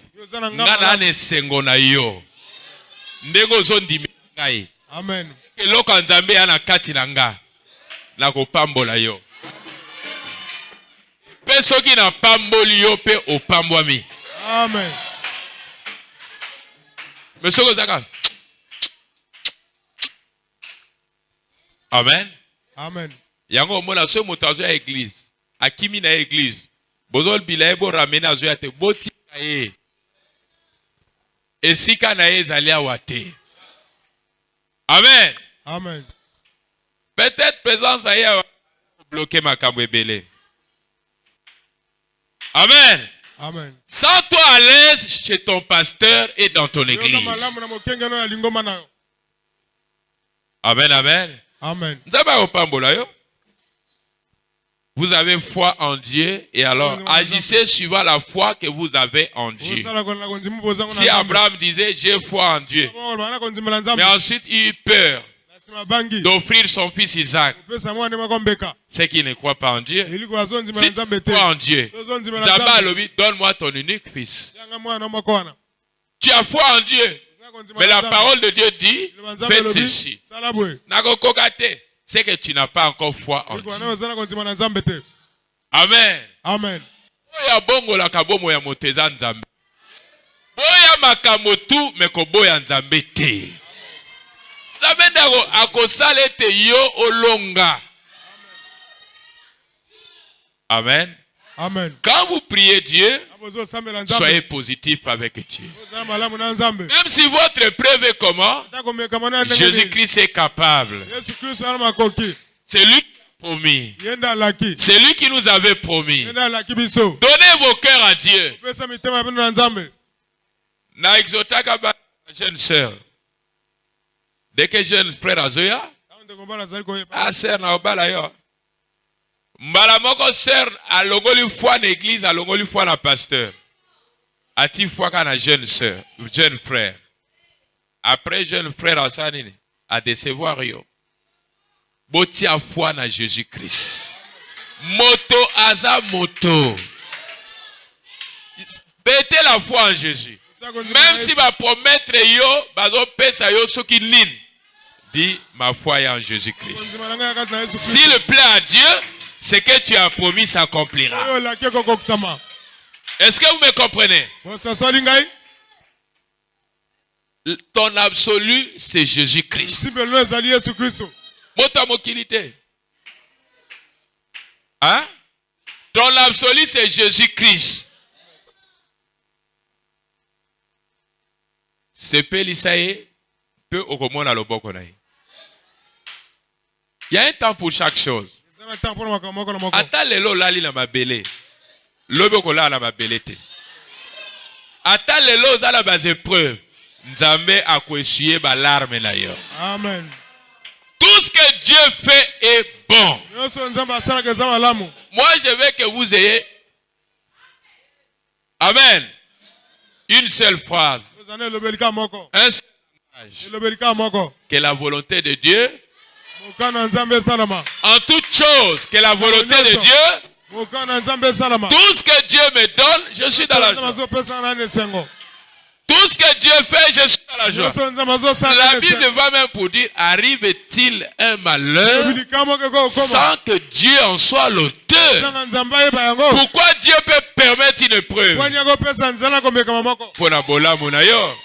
Amen. Pesoki na pamboli yo pe opambwami. Amen. Mesoko zaka. Amen. Amen. Yango mona so motazo ya église. Akimi na église. Bozol bilaye bo ramena zo ya te boti na ye. Esika na ye zali awate. Amen. Amen. Peut-être présence na ye bloquer makambo ebele. Amen. Amen. Sens-toi à l'aise chez ton pasteur et dans ton église. Amen, amen. Amen. Vous avez foi en Dieu et alors agissez suivant la foi que vous avez en Dieu. Si Abraham disait j'ai foi en Dieu, mais ensuite il eut peur d'offrir son fils Isaac, c'est qu'il ne croit pas en Dieu. Si tu crois en Dieu, donne-moi ton unique fils. Tu as foi en Dieu, mais la parole de Dieu dit faites ceci. C'est que tu n'as pas encore foi en Dieu. Amen. Amen. Boya bongo la kabomo ya moteza nzambe. Boya makamotu mekoboya nzambe te. Nzambe ndako akosala te yo olonga. Amen. Amen. Quand vous priez Dieu, soyez positif avec Dieu. Même si votre preuve est comment, Jésus-Christ est capable. C'est lui qui a promis. C'est lui qui nous avait promis. Donnez vos cœurs à Dieu. Na exotaka ba jeune sœur. Dès que jeune frère Azoya, sœur na obala yo. Mbala moko sœur a longoli foi na église, a longoli foi na pasteur. A-t-il foi kana jeune sœur, jeune frère. Après jeune frère a sanini, a décevoir yo. Boti a foi na Jésus-Christ. Moto aza moto. Mettez la foi en Jésus. Même si va promettre yo, bazo pesa yo soki nin. Dis ma foi est en Jésus-Christ. S'il plaît à Dieu, ce que tu as promis s'accomplira. Est-ce que vous me comprenez? Ton absolu, c'est Jésus-Christ. Hein? Ton absolu, c'est Jésus-Christ. C'est Pélisaïe, peu au commun à l'Obokonaï. Il y a un temps pour chaque chose. Ata lelo lali na mabele. Lobe kola na mabele te. Ata lelo zala bas épreuve. Nzambe a essuyer ba larme na yo. Amen. Tout ce que Dieu fait est bon. Moi je veux que vous ayez. Amen. Une seule phrase. Un seul langage. Que la volonté de Dieu. En toute chose, que la volonté de Dieu, tout ce que Dieu me donne, je suis dans la joie. Tout ce que Dieu fait, je suis dans la joie. La Bible va même pour dire, arrive-t-il un malheur sans que Dieu en soit l'auteur? Pourquoi Dieu peut permettre une épreuve? Pour la bola munayo.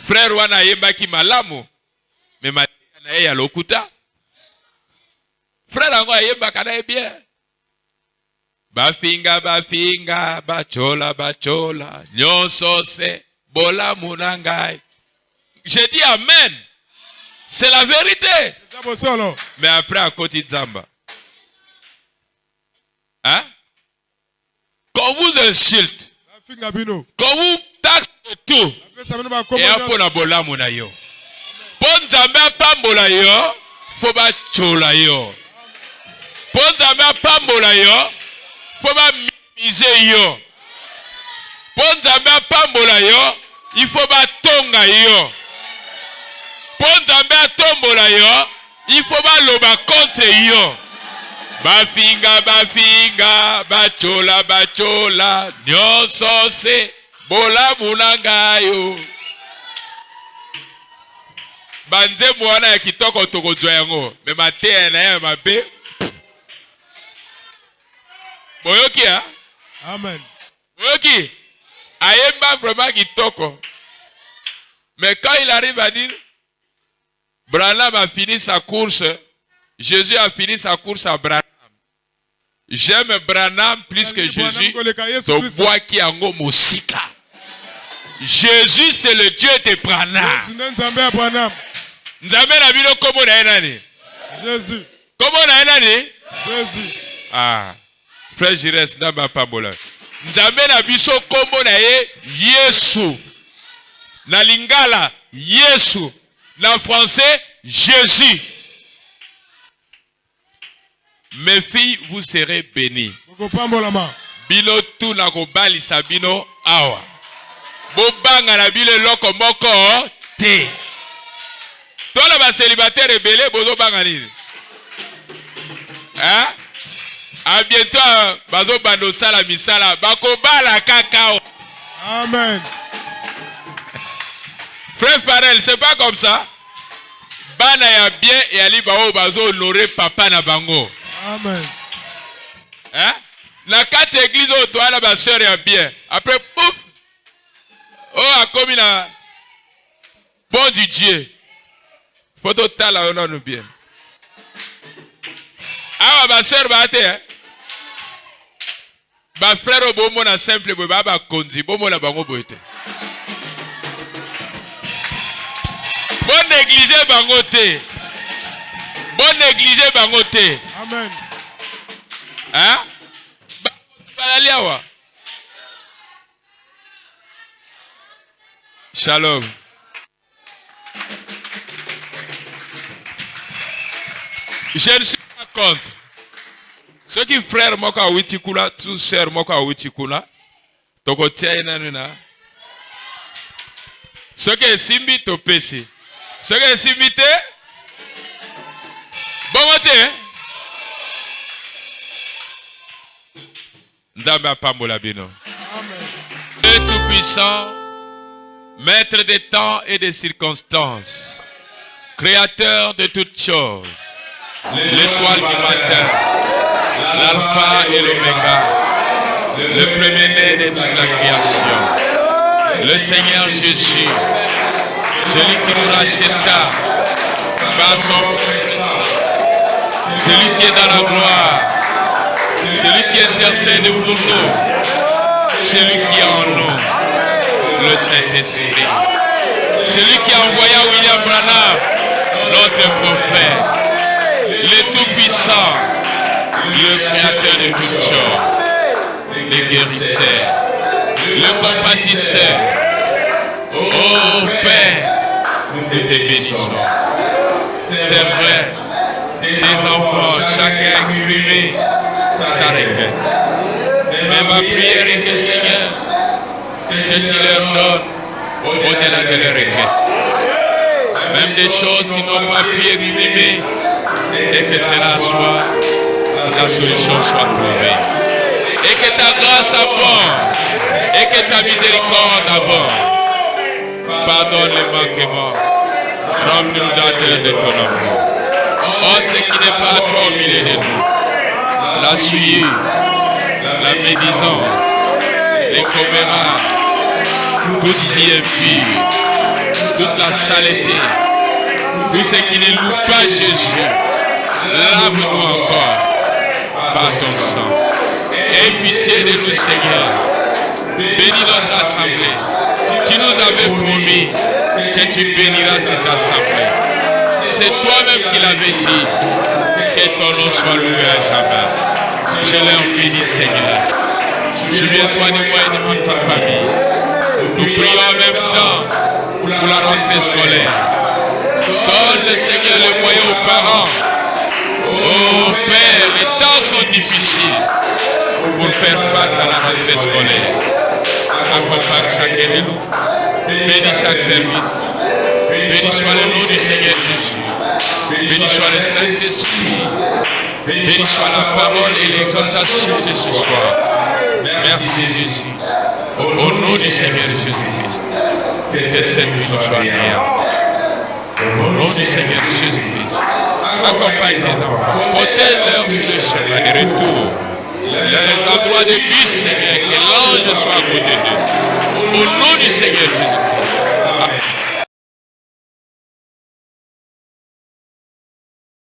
Frère wana yemba ki malamu. Mais ma na ya lokuta. Frère ango yemba kana bien. Bafinga bachola. Nyonso se bola munangai. J'ai dit amen. C'est la vérité. Mais après à côté de Zamba. Hein? Quand vous insulte. Quand vous taxe de tout. Et après na bola munayo. Pon Nzambe apambola yo, faut ba chola yo. Pon Nzambe apambola yo, faut ba minimiser yo. Pon Nzambe apambola yo, il faut ba tonga yo. Pon Nzambe atombola yo, il faut ba loba contre yo. Bafinga, bachola, nyonso se bola munanga yo. Banze mwana ya kitoko tokozwa yango me mateya na ya mabe boyoki ha? Amen. Boyoki ayemba vraiment kitoko, mais quand il arrive à dire Branham a fini sa course, Jésus a fini sa course à Branham. J'aime Branham plus que Jésus. To bois qui ango mosika. Jésus c'est le Dieu de Branham. Nzambe na bino komo na nani? Jésus. Komo na nani? Jésus. Ah. Frère Jires Naba Pabola. Nzambe na biso kombo na ye Yesu. Na lingala Yesu. Na français Jésus. Mes filles, vous serez bénies. Bilo tu na kobali sabino awa. Bobanga na bile loko moko te. Toi ba célibataire belé bozo banga nini? Hein? À bientôt bazo bando sala misala bakobala kakao. Amen. Frère Farel, c'est pas comme ça. Bana ya bien et ali bao bazo honorer papa na bango. Amen. Hein? La quatre églises au toit la ma soeur est bien. Après pouf. Oh a commis la bon du Dieu. Faut total la honneur nous bien. Ah ma soeur va être. Ma frère au bon mona simple ba ba konzi bon mona bango boite. Bon négliger bango te. Bon négliger bango te. Amen. Hein? Shalom. Je ne suis pas contre. Ceux qui frère moka witikula, tous sœurs moka witikula, toko tia inanuna. Ceux qui simbi to pesi. Ceux qui simbi te, bon côté. Nzamba Pambola Bino. Dieu tout-puissant, maître des temps et des circonstances, créateur de toutes choses, l'étoile du matin, l'alpha et l'oméga, le premier-né de toute la création, le Seigneur Jésus, celui qui nous racheta par son Christ, celui qui est dans la gloire, celui qui intercède pour nous, celui qui est en nous, le Saint-Esprit, celui qui a envoyé William Branham, notre prophète, le Tout-Puissant, le Créateur de toutes choses, le guérisseur, le compatisseur. Oh Père, nous te bénissons. C'est vrai, tes enfants, chacun a exprimé sa requête. Mais ma prière est que Seigneur, que tu leur donnes au-delà de leurs requêtes. Même des choses qu'ils n'ont pas pu exprimer, et que cela soit, la solution soit trouvée. Et que ta grâce abonde, et que ta miséricorde abonde. Pardonne les manquements, remplis-nous d'ardeur de ton amour. Ôte ce qui n'est pas à toi au milieu de nous. La souillure, la médisance, les commérages, toute vie impure, toute la saleté, tout ce qui ne loue pas Jésus, lave-nous encore par ton sang. Aie pitié de nous, Seigneur. Bénis notre assemblée. Tu nous avais promis que tu béniras cette assemblée. C'est toi-même qui l'avais dit. Que ton nom soit loué à jamais. Je leur bénis, Seigneur. Souviens-toi de moi et de ma petite famille. Nous prions en même temps pour la rentrée scolaire. Donne le Seigneur le moyen aux parents. Oh Père, les temps sont difficiles pour faire face à la rentrée scolaire. Accompagne chacun de nous. Bénis chaque service. Bénis soit le nom du Seigneur Jésus. Bénis soit le Saint-Esprit. Bénis soit la parole et l'exaltation de ce soir. Merci Jésus. Au nom du Seigneur Jésus-Christ. Que cette nuit nous soit agréable. Au nom du Seigneur Jésus-Christ. Accompagne les enfants. Protège-leur sur le chemin de retour. Les endroits de vie, Seigneur. Que l'ange soit à côté d'eux. Au nom du Seigneur Jésus-Christ.